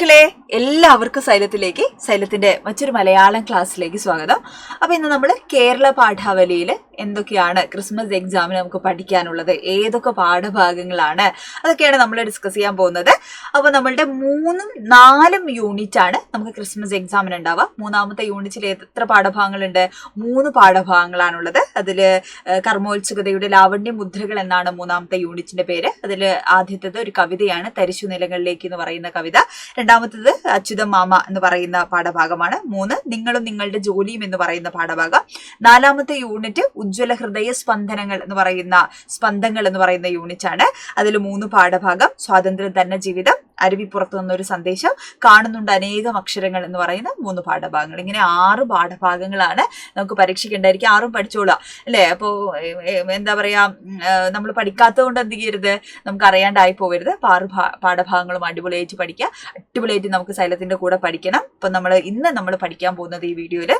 മക്കളെ എല്ലാവർക്കും സൈലത്തിന്റെ മറ്റൊരു മലയാളം ക്ലാസ്സിലേക്ക് സ്വാഗതം. അപ്പൊ ഇന്ന് നമ്മൾ കേരള പാഠാവലിയിൽ എന്തൊക്കെയാണ് ക്രിസ്മസ് എക്സാമിന് നമുക്ക് പഠിക്കാനുള്ളത്, ഏതൊക്കെ പാഠഭാഗങ്ങളാണ്, അതൊക്കെയാണ് നമ്മൾ ഡിസ്കസ് ചെയ്യാൻ പോകുന്നത്. അപ്പൊ നമ്മളുടെ 3-4 യൂണിറ്റ് ആണ് നമുക്ക് ക്രിസ്മസ് എക്സാമിന് ഉണ്ടാവുക. മൂന്നാമത്തെ യൂണിറ്റിൽ എത്ര പാഠഭാഗങ്ങളുണ്ട്? 3 പാഠഭാഗങ്ങളാണുള്ളത്. അതില് കർമ്മോത്സുകതയുടെ ലാവണ്യ മുദ്രകൾ എന്നാണ് മൂന്നാമത്തെ യൂണിറ്റിന്റെ പേര്. അതിൽ ആദ്യത്തേത് ഒരു കവിതയാണ്, തരിശു നിലങ്ങളിലേക്ക് എന്ന് പറയുന്ന കവിത. രണ്ടാമത്തേത് അച്യുതം മാമ എന്ന് പറയുന്ന പാഠഭാഗമാണ്. 3 നിങ്ങളും നിങ്ങളുടെ ജോലിയും എന്ന് പറയുന്ന പാഠഭാഗം. 4ാമത്തെ യൂണിറ്റ് ഉജ്ജ്വല ഹൃദയ സ്പന്ദനങ്ങൾ എന്ന് പറയുന്ന യൂണിറ്റ് ആണ്. അതിൽ 3 പാഠഭാഗം. സ്വാതന്ത്ര്യം തന്നെ ജീവിതം, അരുവിപ്പുറത്ത് നിന്നൊരു സന്ദേശം, കാണുന്നുണ്ട് അനേകം അക്ഷരങ്ങൾ എന്ന് പറയുന്ന 3 പാഠഭാഗങ്ങൾ. ഇങ്ങനെ 6 പാഠഭാഗങ്ങളാണ് നമുക്ക് പരീക്ഷിക്കേണ്ടായിരിക്കും. 6ഉം പഠിച്ചോളാം അല്ലെ. അപ്പോ എന്താ പറയാ, നമ്മൾ പഠിക്കാത്തത് കൊണ്ട് എന്ത് ചെയ്യരുത്, നമുക്ക് അറിയാണ്ടായി പോകരുത്. 6 പാഠഭാഗങ്ങളും അടിപൊളിയായിട്ട് പഠിക്കുക. അടിപൊളിയായിട്ട് നമുക്ക് സൈലത്തിന്റെ കൂടെ പഠിക്കണം. അപ്പൊ ഇന്ന് നമ്മൾ പഠിക്കാൻ പോകുന്നത് ഈ വീഡിയോയില്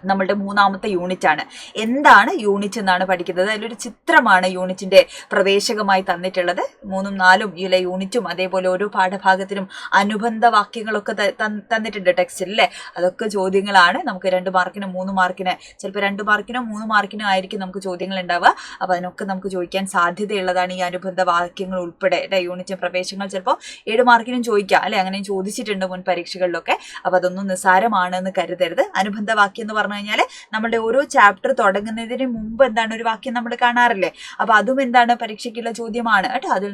നമ്മളുടെ 3ാമത്തെ യൂണിറ്റ് ആണ്. എന്താണ് യൂണിറ്റ് എന്നാണ് പഠിക്കുന്നത്. അതിലൊരു ചിത്രമാണ് യൂണിറ്റിന്റെ പ്രവേശകമായി തന്നിട്ടുള്ളത്. 3ഉം 4ഉം യൂണിറ്റും അതേപോലെ ഓരോ പാഠഭാഗത്തിനും അനുബന്ധ വാക്യങ്ങളൊക്കെ തന്നിട്ടുണ്ട് ടെക്സ്റ്റിൽ അല്ലെ. അതൊക്കെ ചോദ്യങ്ങളാണ്. നമുക്ക് 2 മാർക്കിനും 3 മാർക്കിന്, ചിലപ്പോൾ 2 മാർക്കിനോ 3 മാർക്കിനോ ആയിരിക്കും നമുക്ക് ചോദ്യങ്ങൾ ഉണ്ടാവുക. അപ്പൊ അതിനൊക്കെ നമുക്ക് ചോദിക്കാൻ സാധ്യതയുള്ളതാണ് ഈ അനുബന്ധ വാക്യങ്ങൾ ഉൾപ്പെടെ. യൂണിറ്റ് പ്രവേശകങ്ങൾ ചിലപ്പോൾ 7 മാർക്കിനും ചോദിക്കാം അല്ലെ. അങ്ങനെ ചോദിച്ചിട്ടുണ്ട് മുൻ പരീക്ഷകളിലൊക്കെ. അപ്പൊ അതൊന്നും നിസ്സാരമാണെന്ന് കരുതരുത്. അനുബന്ധ വാക്യം എന്ന് പറഞ്ഞു കഴിഞ്ഞാല് നമ്മുടെ ഓരോ ചാപ്റ്റർ തുടങ്ങുന്നതിന് മുമ്പ് എന്താണ് ഒരു വാക്യം നമ്മൾ കാണാറില്ലേ. അപ്പൊ അതും എന്താണ് പരീക്ഷയ്ക്കുള്ള ചോദ്യമാണ് കേട്ടോ. അതിൽ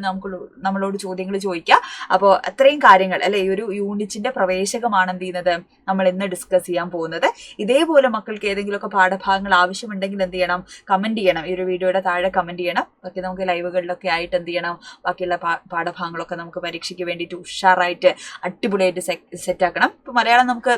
നമ്മളോട് ചോദ്യങ്ങൾ ചോദിക്കാം. അപ്പോൾ അത്രയും കാര്യങ്ങൾ അല്ലെ ഈ ഒരു യൂണിറ്റിന്റെ പ്രവേശകമാണ് എന്ത് ചെയ്യുന്നത് നമ്മൾ ഇന്ന് ഡിസ്കസ് ചെയ്യാൻ പോകുന്നത്. ഇതേപോലെ മക്കൾക്ക് ഏതെങ്കിലുമൊക്കെ പാഠഭാഗങ്ങൾ ആവശ്യമുണ്ടെങ്കിൽ എന്ത് ചെയ്യണം, കമന്റ് ചെയ്യണം. ഈ ഒരു വീഡിയോയുടെ താഴെ കമന്റ് ചെയ്യണം. ബാക്കി നമുക്ക് ലൈവുകളിലൊക്കെ ആയിട്ട് എന്ത് ചെയ്യണം, ബാക്കിയുള്ള പാഠഭാഗങ്ങളൊക്കെ നമുക്ക് പരീക്ഷയ്ക്ക് വേണ്ടിയിട്ട് ഉഷാറായിട്ട് അടിപൊളിയായിട്ട് സെറ്റ് ആക്കണം. ഇപ്പൊ മലയാളം നമുക്ക്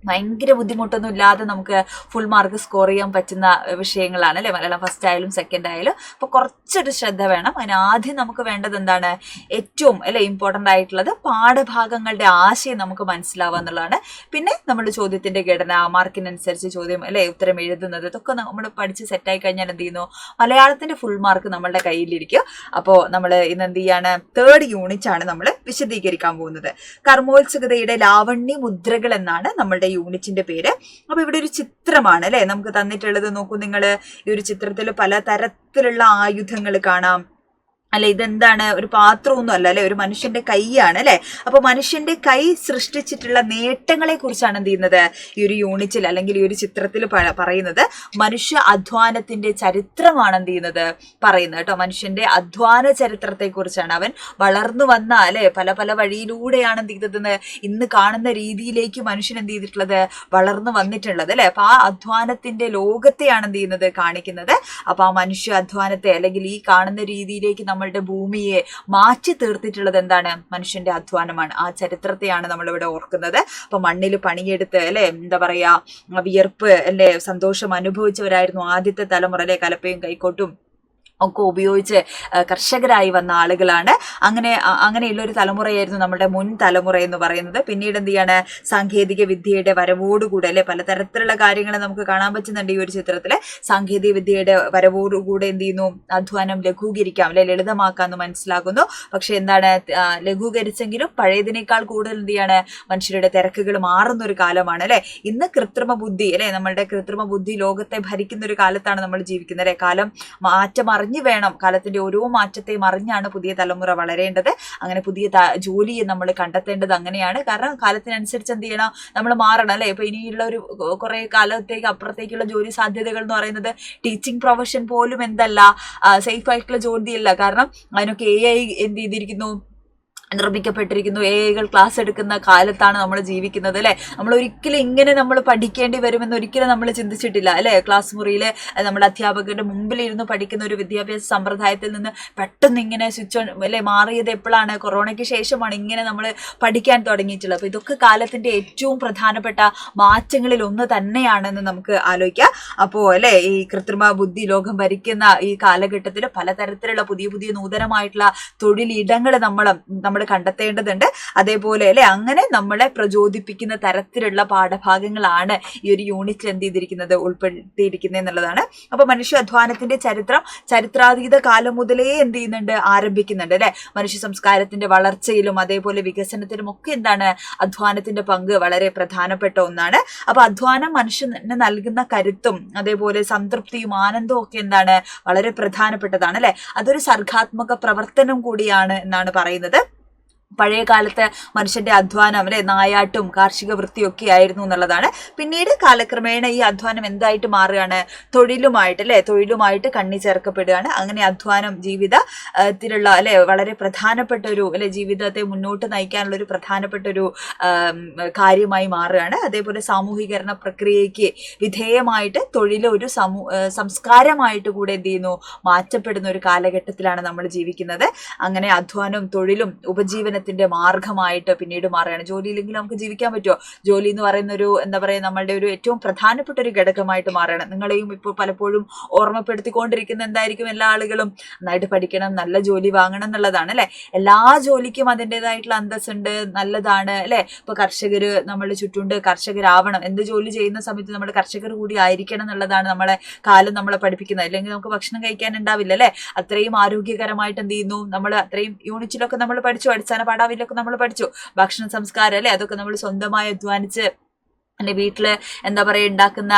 ഭയങ്കര ബുദ്ധിമുട്ടൊന്നും ഇല്ലാതെ നമുക്ക് ഫുൾ മാർക്ക് സ്കോർ ചെയ്യാൻ പറ്റുന്ന വിഷയങ്ങളാണ് അല്ലെ. മലയാളം ഫസ്റ്റ് ആയാലും സെക്കൻഡ് ആയാലും. അപ്പൊ കുറച്ചൊരു ശ്രദ്ധ വേണം. അതിനാദ്യം നമുക്ക് വേണ്ടത് എന്താണ്, ഏറ്റവും അല്ലെ ഇമ്പോർട്ടന്റ് ആയിട്ടുള്ളത് പാഠഭാഗങ്ങളുടെ ആശയം നമുക്ക് മനസ്സിലാവുക എന്നുള്ളതാണ്. പിന്നെ നമ്മൾ ചോദ്യത്തിന്റെ ഘടന, മാർക്കിനനുസരിച്ച് ചോദ്യം അല്ലെ ഉത്തരം എഴുതുന്നത്, ഇതൊക്കെ നമ്മൾ പഠിച്ച് സെറ്റായി കഴിഞ്ഞാൽ എന്ത് ചെയ്യുന്നു, മലയാളത്തിന്റെ ഫുൾ മാർക്ക് നമ്മളുടെ കയ്യിലിരിക്കും. അപ്പോൾ നമ്മൾ ഇന്ന് എന്ത് ചെയ്യാണ്, 3rd യൂണിറ്റ് ആണ് നമ്മൾ വിശദീകരിക്കാൻ പോകുന്നത്. കർമ്മോത്സുകതയുടെ ലാവണ്യ മുദ്രകൾ എന്നാണ് നമ്മളുടെ യൂണിറ്റിന്റെ പേര്. അപ്പൊ ഇവിടെ ഒരു ചിത്രമാണ് അല്ലെ നമുക്ക് തന്നിട്ടുള്ളത്. നോക്കൂ നിങ്ങൾ, ഈ ഒരു ചിത്രത്തിൽ പല തരത്തിലുള്ള ആയുധങ്ങൾ കാണാം അല്ലെ. ഇതെന്താണ്, ഒരു പാത്രമൊന്നും അല്ല അല്ലെ, ഒരു മനുഷ്യന്റെ കൈയാണ് അല്ലെ. അപ്പൊ മനുഷ്യന്റെ കൈ സൃഷ്ടിച്ചിട്ടുള്ള നേട്ടങ്ങളെ കുറിച്ചാണ് എന്ത് ചെയ്യുന്നത് ഈ ഒരു യൂണിറ്റിൽ അല്ലെങ്കിൽ ഈ ഒരു ചിത്രത്തിൽ പറയുന്നത്. മനുഷ്യ അധ്വാനത്തിന്റെ ചരിത്രമാണ് എന്ത് ചെയ്യുന്നത് പറയുന്നത് കേട്ടോ. മനുഷ്യന്റെ അധ്വാന ചരിത്രത്തെ കുറിച്ചാണ്. അവൻ വളർന്നു വന്ന അല്ലെ പല പല വഴിയിലൂടെയാണ് എന്ത് ചെയ്തതെന്ന് ഇന്ന് കാണുന്ന രീതിയിലേക്ക് മനുഷ്യൻ എന്ത് ചെയ്തിട്ടുള്ളത്, വളർന്നു വന്നിട്ടുള്ളത് അല്ലെ. അപ്പൊ ആ അധ്വാനത്തിന്റെ ലോകത്തെയാണ് എന്ത് ചെയ്യുന്നത് കാണിക്കുന്നത്. അപ്പൊ ആ മനുഷ്യ അധ്വാനത്തെ അല്ലെങ്കിൽ ഈ കാണുന്ന രീതിയിലേക്ക് നമ്മളുടെ ഭൂമിയെ മാറ്റി തീർത്തിട്ടുള്ളത് എന്താണ്, മനുഷ്യന്റെ അധ്വാനമാണ്. ആ ചരിത്രത്തെയാണ് നമ്മളിവിടെ ഓർക്കുന്നത്. അപ്പൊ മണ്ണിൽ പണിയെടുത്ത് അല്ലെ, എന്താ പറയാ, വിയർപ്പ് അല്ലെ, സന്തോഷം അനുഭവിച്ചവരായിരുന്നു ആദ്യത്തെ തലമുറ അല്ലെ. കലപ്പയും കൈക്കോട്ടും ഒക്കെ ഉപയോഗിച്ച് കർഷകരായി വന്ന ആളുകളാണ്. അങ്ങനെയുള്ള ഒരു തലമുറയായിരുന്നു നമ്മുടെ മുൻ തലമുറ എന്ന് പറയുന്നത്. പിന്നീട് എന്ത് ചെയ്യാണ്, സാങ്കേതിക വിദ്യയുടെ വരവോടുകൂടെ അല്ലെ പലതരത്തിലുള്ള കാര്യങ്ങൾ നമുക്ക് കാണാൻ പറ്റുന്നുണ്ട് ഈ ഒരു ചിത്രത്തില്. സാങ്കേതിക വിദ്യയുടെ വരവോടുകൂടെ എന്ത് ചെയ്യുന്നു, അധ്വാനം ലഘൂകരിക്കാം അല്ലെ, ലളിതമാക്കാമെന്ന് മനസ്സിലാകുന്നു. പക്ഷെ എന്താണ്, ലഘൂകരിച്ചെങ്കിലും പഴയതിനേക്കാൾ കൂടുതൽ എന്ത് ചെയ്യാണ്, മനുഷ്യരുടെ തിരക്കുകൾ മാറുന്ന ഒരു കാലമാണ് അല്ലെ. ഇന്ന് കൃത്രിമ ബുദ്ധി അല്ലെ, നമ്മളുടെ കൃത്രിമ ബുദ്ധി ലോകത്തെ ഭരിക്കുന്ന ഒരു കാലത്താണ് നമ്മൾ ജീവിക്കുന്നത് അല്ലെ. കാലം മാറ്റം വേണം, കാലത്തിന്റെ ഓരോ മാറ്റത്തെയും അറിഞ്ഞാണ് പുതിയ തലമുറ വളരേണ്ടത്. അങ്ങനെ പുതിയ ജോലിയെ നമ്മൾ കണ്ടെത്തേണ്ടത് അങ്ങനെയാണ്. കാരണം കാലത്തിനനുസരിച്ച് എന്ത് ചെയ്യണം, നമ്മൾ മാറണം അല്ലെ. ഇപ്പൊ ഇനിയുള്ള ഒരു കുറെ കാലത്തേക്ക് അപ്പുറത്തേക്കുള്ള ജോലി സാധ്യതകൾ എന്ന് പറയുന്നത് ടീച്ചിങ് പ്രൊഫഷൻ പോലും എന്തല്ല, സേഫ് ആയിട്ടുള്ള ജോലിയല്ല. കാരണം അതിനൊക്കെ AI എന്ത് ചെയ്തിരിക്കുന്നു, നിർമ്മിക്കപ്പെട്ടിരിക്കുന്നു. AI ക്ലാസ് എടുക്കുന്ന കാലത്താണ് നമ്മൾ ജീവിക്കുന്നത് അല്ലെ. നമ്മൾ ഒരിക്കലും ഇങ്ങനെ നമ്മൾ പഠിക്കേണ്ടി വരുമെന്ന് ഒരിക്കലും നമ്മൾ ചിന്തിച്ചിട്ടില്ല അല്ലെ. ക്ലാസ് മുറിയിൽ നമ്മുടെ അധ്യാപകരുടെ മുമ്പിൽ ഇരുന്ന് പഠിക്കുന്ന ഒരു വിദ്യാഭ്യാസ സമ്പ്രദായത്തിൽ നിന്ന് പെട്ടെന്ന് ഇങ്ങനെ സ്വിച്ച് ഓൺ അല്ലെ മാറിയത് എപ്പോഴാണ്, കൊറോണയ്ക്ക് ശേഷമാണ് ഇങ്ങനെ നമ്മൾ പഠിക്കാൻ തുടങ്ങിയിട്ടുള്ളത്. അപ്പൊ ഇതൊക്കെ കാലത്തിന്റെ ഏറ്റവും പ്രധാനപ്പെട്ട മാറ്റങ്ങളിൽ ഒന്ന് തന്നെയാണെന്ന് നമുക്ക് ആലോചിക്കാം. അപ്പോ അല്ലെ ഈ കൃത്രിമ ബുദ്ധി ലോകം ഭരിക്കുന്ന ഈ കാലഘട്ടത്തിൽ പലതരത്തിലുള്ള പുതിയ പുതിയ നൂതനമായിട്ടുള്ള തൊഴിലിടങ്ങൾ നമ്മുടെ കണ്ടെത്തേണ്ടതുണ്ട്. അതേപോലെ അല്ലെ അങ്ങനെ നമ്മളെ പ്രചോദിപ്പിക്കുന്ന തരത്തിലുള്ള പാഠഭാഗങ്ങളാണ് ഈ ഒരു യൂണിറ്റിൽ എന്ത് ചെയ്തിരിക്കുന്നത്, ഉൾപ്പെടുത്തിയിരിക്കുന്നത് എന്നുള്ളതാണ്. അപ്പൊ മനുഷ്യ അധ്വാനത്തിന്റെ ചരിത്രാതീത കാലം മുതലേ എന്ത് ചെയ്യുന്നുണ്ട്, ആരംഭിക്കുന്നുണ്ട് അല്ലെ. മനുഷ്യ സംസ്കാരത്തിന്റെ വളർച്ചയിലും അതേപോലെ വികസനത്തിലും ഒക്കെ എന്താണ് അധ്വാനത്തിന്റെ പങ്ക് വളരെ പ്രധാനപ്പെട്ട ഒന്നാണ്. അപ്പൊ അധ്വാനം മനുഷ്യന് നൽകുന്ന കരുത്തും അതേപോലെ സംതൃപ്തിയും ആനന്ദവും ഒക്കെ എന്താണ് വളരെ പ്രധാനപ്പെട്ടതാണ് അല്ലെ. അതൊരു സർഗാത്മക പ്രവർത്തനം കൂടിയാണ് എന്നാണ് പറയുന്നത്. പഴയ കാലത്ത് മനുഷ്യന്റെ അധ്വാനം അല്ലെ നായാട്ടും കാർഷിക വൃത്തിയൊക്കെ ആയിരുന്നു എന്നുള്ളതാണ്. പിന്നീട് കാലക്രമേണ ഈ അധ്വാനം എന്തായിട്ട് മാറുകയാണ്, തൊഴിലുമായിട്ട് കണ്ണി ചേർക്കപ്പെടുകയാണ്. അങ്ങനെ അധ്വാനം ജീവിതത്തിലുള്ള അല്ലെ വളരെ പ്രധാനപ്പെട്ട ഒരു അല്ലെ ജീവിതത്തെ മുന്നോട്ട് നയിക്കാനുള്ള ഒരു പ്രധാനപ്പെട്ട ഒരു കാര്യമായി മാറുകയാണ്. അതേപോലെ സാമൂഹീകരണ പ്രക്രിയയ്ക്ക് വിധേയമായിട്ട് തൊഴിൽ ഒരു സംസ്കാരമായിട്ട് കൂടെ എന്ത് ചെയ്യുന്നു, മാറ്റപ്പെടുന്ന ഒരു കാലഘട്ടത്തിലാണ് നമ്മൾ ജീവിക്കുന്നത്. അങ്ങനെ അധ്വാനവും തൊഴിലും ഉപജീവന മാർഗമായിട്ട് പിന്നീട് മാറുകയാണ്. ജോലിയില്ലെങ്കിൽ നമുക്ക് ജീവിക്കാൻ പറ്റുമോ? ജോലി എന്ന് പറയുന്ന ഒരു എന്താ പറയുക നമ്മളുടെ ഒരു ഏറ്റവും പ്രധാനപ്പെട്ട ഒരു ഘടകമായിട്ട് മാറുകയാണ്. നിങ്ങളെയും ഇപ്പോൾ പലപ്പോഴും ഓർമ്മപ്പെടുത്തിക്കൊണ്ടിരിക്കുന്ന എന്തായിരിക്കും, എല്ലാ ആളുകളും നന്നായിട്ട് പഠിക്കണം, നല്ല ജോലി വാങ്ങണം എന്നുള്ളതാണ് അല്ലെ. എല്ലാ ജോലിക്കും അതിൻ്റെതായിട്ടുള്ള അന്തസ്സുണ്ട്, നല്ലതാണ് അല്ലെ. ഇപ്പൊ കർഷകര് നമ്മളുടെ ചുറ്റുണ്ട്, കർഷകരാവണം. എന്ത് ജോലി ചെയ്യുന്ന സമയത്ത് നമ്മൾ കർഷകർ കൂടി ആയിരിക്കണം എന്നുള്ളതാണ് നമ്മളെ കാലം നമ്മളെ പഠിപ്പിക്കുന്നത്. അല്ലെങ്കിൽ നമുക്ക് ഭക്ഷണം കഴിക്കാൻ ഉണ്ടാവില്ല അല്ലെ. അത്രയും ആരോഗ്യകരമായിട്ട് എന്ത് ചെയ്യുന്നു, നമ്മൾ അത്രയും യൂണിറ്റിലൊക്കെ നമ്മൾ പഠിച്ചു, അടിസ്ഥാന പാഠാവലിയൊക്കെ നമ്മൾ പഠിച്ചു. ഭക്ഷണ സംസ്കാരം അല്ലെ, അതൊക്കെ നമ്മൾ സ്വന്തമായി അധ്വാനിച്ച് അല്ലെ വീട്ടില് എന്താ പറയുക ഉണ്ടാക്കുന്ന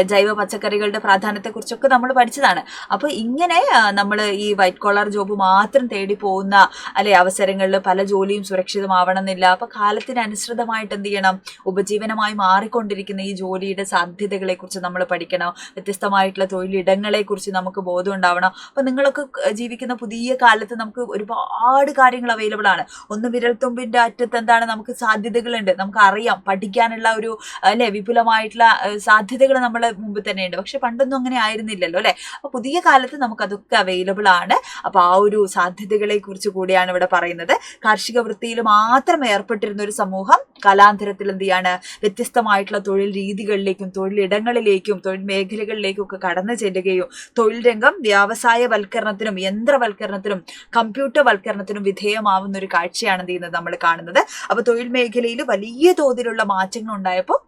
ജൈവ പച്ചക്കറികളുടെ പ്രാധാന്യത്തെക്കുറിച്ചൊക്കെ നമ്മൾ പഠിച്ചതാണ്. അപ്പൊ ഇങ്ങനെ നമ്മൾ ഈ വൈറ്റ് കോളർ ജോബ് മാത്രം തേടി പോകുന്ന അല്ലെ അവസരങ്ങളിൽ പല ജോലിയും സുരക്ഷിതമാവണം എന്നില്ല. അപ്പൊ കാലത്തിനനുസൃതമായിട്ട് എന്ത് ചെയ്യണം, ഉപജീവനമായി മാറിക്കൊണ്ടിരിക്കുന്ന ഈ ജോലിയുടെ സാധ്യതകളെ കുറിച്ച് നമ്മൾ പഠിക്കണം. വ്യത്യസ്തമായിട്ടുള്ള തൊഴിലിടങ്ങളെ കുറിച്ച് നമുക്ക് ബോധം ഉണ്ടാവണം. അപ്പൊ നിങ്ങളൊക്കെ ജീവിക്കുന്ന പുതിയ കാലത്ത് നമുക്ക് ഒരുപാട് കാര്യങ്ങൾ അവൈലബിൾ ആണ്. ഒന്ന് വിരൽത്തുമ്പിന്റെ അറ്റത്ത് എന്താണ് നമുക്ക് സാധ്യതകളുണ്ട്, നമുക്ക് അറിയാം, പഠിക്കാനുള്ള ഒരു അല്ലെ വിപുലമായിട്ടുള്ള സാധ്യതകൾ നമ്മളെ മുമ്പ് തന്നെ ഉണ്ട്. പക്ഷെ പണ്ടൊന്നും അങ്ങനെ ആയിരുന്നില്ലല്ലോ അല്ലെ. അപ്പൊ പുതിയ കാലത്ത് നമുക്ക് അതൊക്കെ അവൈലബിൾ ആണ്. അപ്പൊ ആ ഒരു സാധ്യതകളെ കുറിച്ച് കൂടിയാണ് ഇവിടെ പറയുന്നത്. കാർഷിക വൃത്തിയിൽ മാത്രം ഏർപ്പെട്ടിരുന്ന ഒരു സമൂഹം കലാന്തരത്തിൽ എന്ത് ചെയ്യാണ്, വ്യത്യസ്തമായിട്ടുള്ള തൊഴിൽ രീതികളിലേക്കും തൊഴിലിടങ്ങളിലേക്കും തൊഴിൽ മേഖലകളിലേക്കും ഒക്കെ കടന്നു ചെല്ലുകയും തൊഴിൽ രംഗം വ്യവസായവൽക്കരണത്തിനും യന്ത്രവൽക്കരണത്തിനും കമ്പ്യൂട്ടർ വൽക്കരണത്തിനും വിധേയമാവുന്ന ഒരു കാഴ്ചയാണ് എന്ത് ചെയ്യുന്നത് നമ്മൾ കാണുന്നത്. അപ്പൊ തൊഴിൽ മേഖലയിൽ വലിയ തോതിലുള്ള മാറ്റങ്ങൾ ഉണ്ടായപ്പോൾ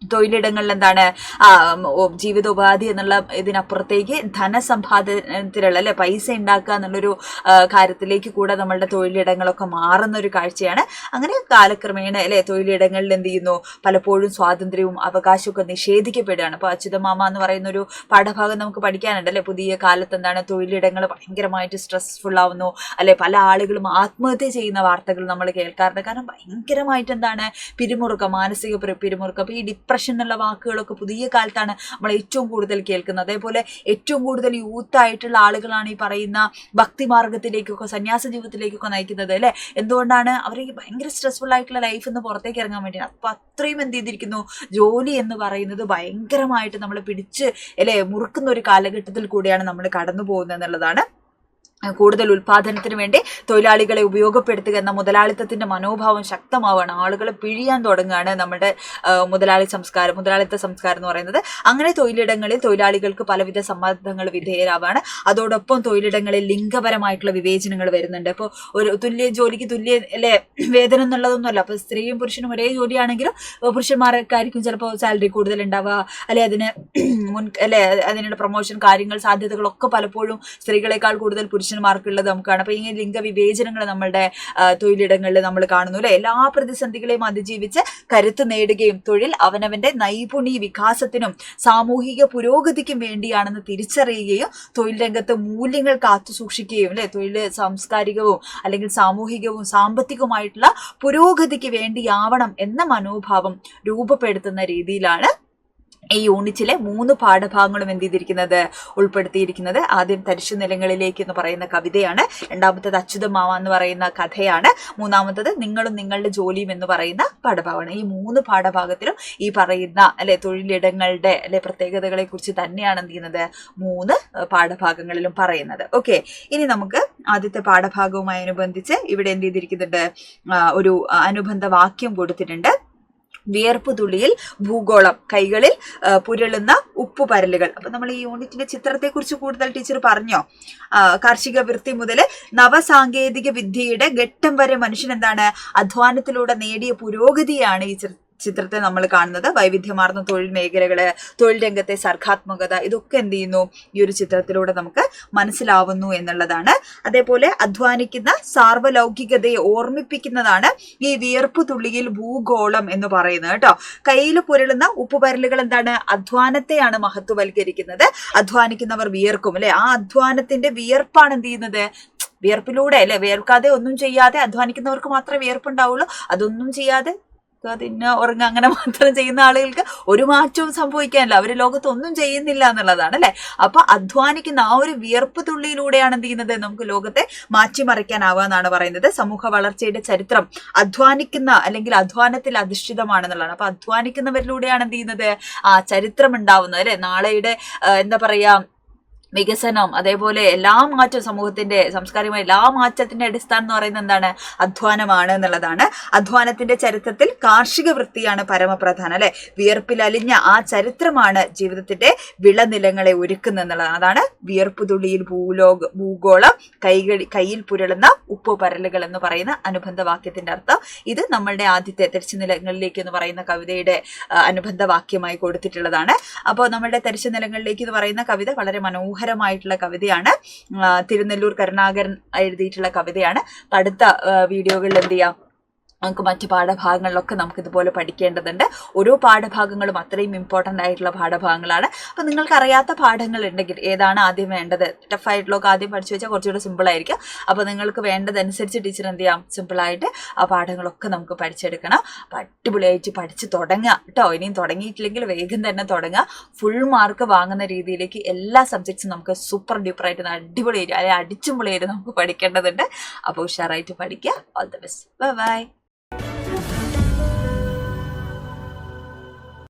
തൊഴിലിടങ്ങളിൽ എന്താണ് ജീവിതോപാധി എന്നുള്ള ഇതിനപ്പുറത്തേക്ക് ധനസമ്പാദനത്തിലുള്ള അല്ലെ പൈസ ഉണ്ടാക്കുക എന്നുള്ളൊരു കാര്യത്തിലേക്ക് കൂടെ നമ്മളുടെ തൊഴിലിടങ്ങളൊക്കെ മാറുന്ന ഒരു കാഴ്ചയാണ്. അങ്ങനെ കാലക്രമേണ അല്ലെ തൊഴിലിടങ്ങളിൽ എന്ത് ചെയ്യുന്നു, പലപ്പോഴും സ്വാതന്ത്ര്യവും അവകാശമൊക്കെ നിഷേധിക്കപ്പെടുകയാണ്. അപ്പൊ അച്യുതമാമ എന്ന് പറയുന്ന ഒരു പാഠഭാഗം നമുക്ക് പഠിക്കാനുണ്ട് അല്ലെ. പുതിയ കാലത്ത് എന്താണ് തൊഴിലിടങ്ങൾ ഭയങ്കരമായിട്ട് സ്ട്രെസ്ഫുൾ ആവുന്നു അല്ലെ. പല ആളുകളും ആത്മഹത്യ ചെയ്യുന്ന വാർത്തകൾ നമ്മൾ കേൾക്കാറുണ്ട്. കാരണം ഭയങ്കരമായിട്ട് എന്താണ് പിരിമുറുക്കം, മാനസിക പിരിമുറുക്കം. അപ്പൊ ഈ ഡിപ്രഷൻ എന്നുള്ള വാക്കുകളൊക്കെ പുതിയ കാലത്താണ് നമ്മൾ ഏറ്റവും കൂടുതൽ കേൾക്കുന്നത്. അതേപോലെ ഏറ്റവും കൂടുതൽ യൂത്ത് ആയിട്ടുള്ള ആളുകളാണ് ഈ പറയുന്ന ഭക്തിമാർഗത്തിലേക്കൊക്കെ സന്യാസ ജീവിതത്തിലേക്കൊക്കെ നയിക്കുന്നത് അല്ലെ. എന്തുകൊണ്ടാണ്? അവർ ഭയങ്കര സ്ട്രെസ്ഫുൾ ആയിട്ടുള്ള ലൈഫ് നിന്ന് പുറത്തേക്ക് ഇറങ്ങാൻ വേണ്ടിയാണ്. അപ്പൊ അത്രയും എന്ത് ചെയ്തിരിക്കുന്നു, ജോലി എന്ന് പറയുന്നത് ഭയങ്കരമായിട്ട് നമ്മൾ പിടിച്ച് അല്ലെ മുറുക്കുന്ന ഒരു കാലഘട്ടത്തിൽ കൂടിയാണ് നമ്മൾ കടന്നു പോകുന്നത് എന്നുള്ളതാണ്. കൂടുതൽ ഉൽപാദനത്തിന് വേണ്ടി തൊഴിലാളികളെ ഉപയോഗപ്പെടുത്തുക എന്ന മുതലാളിത്തത്തിന്റെ മനോഭാവം ശക്തമാവുകയാണ്. ആളുകളെ പിഴിയാൻ തുടങ്ങുകയാണ് നമ്മുടെ മുതലാളിത്ത സംസ്കാരം എന്ന് പറയുന്നത്. അങ്ങനെ തൊഴിലിടങ്ങളിൽ തൊഴിലാളികൾക്ക് പലവിധ സമ്മർദ്ദങ്ങൾ വിധേയരാവാണ്. അതോടൊപ്പം തൊഴിലിടങ്ങളിൽ ലിംഗപരമായിട്ടുള്ള വിവേചനങ്ങൾ വരുന്നുണ്ട്. ഇപ്പോൾ ഒരു തുല്യ ജോലിക്ക് തുല്യ അല്ലെ വേതനം എന്നുള്ളതൊന്നുമല്ല. അപ്പൊ സ്ത്രീയും പുരുഷനും ഒരേ ജോലിയാണെങ്കിലും പുരുഷന്മാർക്കായിരിക്കും ചിലപ്പോൾ സാലറി കൂടുതൽ ഉണ്ടാവുക അല്ലെ. അതിനുള്ള പ്രൊമോഷൻ കാര്യങ്ങൾ സാധ്യതകളൊക്കെ പലപ്പോഴും സ്ത്രീകളെക്കാൾ കൂടുതൽ പുരുഷന്മാർക്കുള്ളത് നമുക്ക് കാണാം. അപ്പൊ ഇങ്ങനെ ലിംഗവിവേചനങ്ങൾ നമ്മളുടെ തൊഴിലിടങ്ങളിൽ നമ്മൾ കാണുന്നു അല്ലെ. എല്ലാ പ്രതിസന്ധികളെയും അതിജീവിച്ച് കരുത്ത് നേടുകയും തൊഴിൽ അവനവന്റെ നൈപുണ്യ വികാസത്തിനും സാമൂഹിക പുരോഗതിക്കും വേണ്ടിയാണെന്ന് തിരിച്ചറിയുകയും തൊഴിൽ രംഗത്ത് മൂല്യങ്ങൾ കാത്തു സൂക്ഷിക്കുകയും അല്ലെ തൊഴിൽ സാംസ്കാരികവും അല്ലെങ്കിൽ സാമൂഹികവും സാമ്പത്തികവുമായിട്ടുള്ള പുരോഗതിക്ക് വേണ്ടിയാവണം എന്ന മനോഭാവം രൂപപ്പെടുത്തുന്ന രീതിയിലാണ് ഈ യൂണിറ്റിലെ 3 പാഠഭാഗങ്ങളും എന്ത് ചെയ്തിരിക്കുന്നത്, ഉൾപ്പെടുത്തിയിരിക്കുന്നത്. ആദ്യം തരിശു നിലങ്ങളിലേക്ക് എന്ന് പറയുന്ന കവിതയാണ്. രണ്ടാമത്തത് അച്യുതമാമ എന്ന് പറയുന്ന കഥയാണ്. മൂന്നാമത്തത് നിങ്ങളും നിങ്ങളുടെ ജോലിയും എന്ന് പറയുന്ന പാഠഭാഗമാണ്. ഈ 3 പാഠഭാഗത്തിലും ഈ പറയുന്ന അല്ലെ തൊഴിലിടങ്ങളുടെ അല്ലെ പ്രത്യേകതകളെ കുറിച്ച് തന്നെയാണ് എന്ത് ചെയ്യുന്നത് 3 പാഠഭാഗങ്ങളിലും പറയുന്നത്. ഓക്കെ, ഇനി നമുക്ക് ആദ്യത്തെ പാഠഭാഗവുമായി അനുബന്ധിച്ച് ഇവിടെ എന്ത് ചെയ്തിരിക്കുന്നുണ്ട്, ഒരു അനുബന്ധ വാക്യം കൊടുത്തിട്ടുണ്ട്. വിയർപ്പ് തുള്ളിയിൽ ഭൂഗോളം, കൈകളിൽ പുരളുന്ന ഉപ്പുപരലുകൾ. അപ്പൊ നമ്മൾ ഈ യൂണിറ്റിന്റെ ചിത്രത്തെ കുറിച്ച് കൂടുതൽ ടീച്ചർ പറഞ്ഞോ? കാർഷിക വൃത്തി മുതൽ നവസാങ്കേതിക വിദ്യയുടെ ഘട്ടം വരെ മനുഷ്യൻ എന്താണ് അധ്വാനത്തിലൂടെ നേടിയ പുരോഗതിയാണ് ഈ ചിത്രത്തെ നമ്മൾ കാണുന്നത്. വൈവിധ്യമാർന്ന തൊഴിൽ മേഖലകള്, തൊഴിൽ രംഗത്തെ സർഗാത്മകത, ഇതൊക്കെ എന്ത് ചെയ്യുന്നു ഈ ഒരു ചിത്രത്തിലൂടെ നമുക്ക് മനസ്സിലാവുന്നു എന്നുള്ളതാണ്. അതേപോലെ അധ്വാനിക്കുന്ന സാർവലൗകികതയെ ഓർമ്മിപ്പിക്കുന്നതാണ് ഈ വിയർപ്പ് തുള്ളിയിൽ ഭൂഗോളം എന്ന് പറയുന്നത് കേട്ടോ. കയ്യിൽ പുരളുന്ന ഉപ്പുപരലുകൾ എന്താണ് അധ്വാനത്തെയാണ് മഹത്വവൽക്കരിക്കുന്നത്. അധ്വാനിക്കുന്നവർ വിയർക്കും അല്ലെ, ആ അധ്വാനത്തിന്റെ വിയർപ്പാണ് എന്ത് ചെയ്യുന്നത്, വിയർപ്പിലൂടെ അല്ലെ, വിയർക്കാതെ ഒന്നും ചെയ്യാതെ അധ്വാനിക്കുന്നവർക്ക് മാത്രമേ വിയർപ്പുണ്ടാവുള്ളൂ. അതൊന്നും ചെയ്യാതെ അതിന് ഉറങ്ങുക അങ്ങനെ മാത്രം ചെയ്യുന്ന ആളുകൾക്ക് ഒരു മാറ്റവും സംഭവിക്കാനില്ല, അവര് ലോകത്ത് ഒന്നും ചെയ്യുന്നില്ല എന്നുള്ളതാണ് അല്ലെ. അപ്പൊ അധ്വാനിക്കുന്ന ആ ഒരു വിയർപ്പ് തുള്ളിയിലൂടെയാണ് എന്ത് ചെയ്യുന്നത് നമുക്ക് ലോകത്തെ മാറ്റിമറിക്കാനാവുക എന്നാണ് പറയുന്നത്. സമൂഹ വളർച്ചയുടെ ചരിത്രം അധ്വാനിക്കുന്ന അല്ലെങ്കിൽ അധ്വാനത്തിൽ അധിഷ്ഠിതമാണെന്നുള്ളതാണ്. അപ്പൊ അധ്വാനിക്കുന്നവരിലൂടെയാണ് എന്ത് ചെയ്യുന്നത് ആ ചരിത്രം ഉണ്ടാവുന്നത് അല്ലെ. നാളെയുടെ എന്താ പറയാ വികസനം, അതേപോലെ എല്ലാ മാറ്റവും, സമൂഹത്തിന്റെ സംസ്കാരമായ എല്ലാ മാറ്റത്തിന്റെ അടിസ്ഥാനം എന്ന് പറയുന്നത് എന്താണ് അധ്വാനമാണ് എന്നുള്ളതാണ്. അധ്വാനത്തിന്റെ ചരിത്രത്തിൽ കാർഷിക വൃത്തിയാണ് പരമപ്രധാനം അല്ലെ. വിയർപ്പിലലിഞ്ഞ ആ ചരിത്രമാണ് ജീവിതത്തിന്റെ വിളനിലങ്ങളെ ഒരുക്കുന്നത് എന്നുള്ളതാണ്. അതാണ് വിയർപ്പ് തുള്ളിയിൽ ഭൂഗോളം, കയ്യിൽ പുരളുന്ന ഉപ്പുപരലുകൾ എന്ന് പറയുന്ന അനുബന്ധ വാക്യത്തിന്റെ അർത്ഥം. ഇത് നമ്മളുടെ ആദ്യത്തെ തരിശുനിലങ്ങളിലേക്ക് എന്ന് പറയുന്ന കവിതയുടെ അനുബന്ധ വാക്യമായി കൊടുത്തിട്ടുള്ളതാണ്. അപ്പോൾ നമ്മളുടെ തരിശുനിലങ്ങളിലേക്ക് എന്ന് പറയുന്ന കവിത വളരെ മനോഹരമായിട്ടുള്ള കവിതയാണ്. തിരുനെല്ലൂർ കരുണാകരൻ എഴുതിയിട്ടുള്ള കവിതയാണ്. അടുത്ത വീഡിയോകളിൽ എന്ത് ചെയ്യാം, നമുക്ക് മറ്റു പാഠഭാഗങ്ങളിലൊക്കെ നമുക്ക് ഇതുപോലെ പഠിക്കേണ്ടതുണ്ട്. ഓരോ പാഠഭാഗങ്ങളും അത്രയും ഇമ്പോർട്ടൻ്റ് ആയിട്ടുള്ള പാഠഭാഗങ്ങളാണ്. അപ്പം നിങ്ങൾക്ക് അറിയാത്ത പാഠങ്ങൾ ഉണ്ടെങ്കിൽ ഏതാണ് ആദ്യം വേണ്ടത്, ടഫായിട്ടുള്ളതൊക്കെ ആദ്യം പഠിച്ചു വെച്ചാൽ കുറച്ചുകൂടെ സിമ്പിളായിരിക്കും. അപ്പോൾ നിങ്ങൾക്ക് വേണ്ടതനുസരിച്ച് ടീച്ചർ എന്ത് ചെയ്യാം, സിമ്പിളായിട്ട് ആ പാഠങ്ങളൊക്കെ നമുക്ക് പഠിച്ചെടുക്കണം. അപ്പം അടിപൊളിയായിട്ട് പഠിച്ച് തുടങ്ങുക കേട്ടോ. ഇനിയും തുടങ്ങിയിട്ടില്ലെങ്കിൽ വേഗം തന്നെ തുടങ്ങുക. ഫുൾ മാർക്ക് വാങ്ങുന്ന രീതിയിലേക്ക് എല്ലാ സബ്ജക്ട്സും നമുക്ക് സൂപ്പർ ഡ്യൂപ്പറായിട്ട് അടിപൊളിയായിട്ട് അല്ലെങ്കിൽ അടിച്ചുപൊളിയായിട്ട് നമുക്ക് പഠിക്കേണ്ടതുണ്ട്. അപ്പോൾ ഉഷാറായിട്ട് പഠിക്കുക. All the best. Bye bye.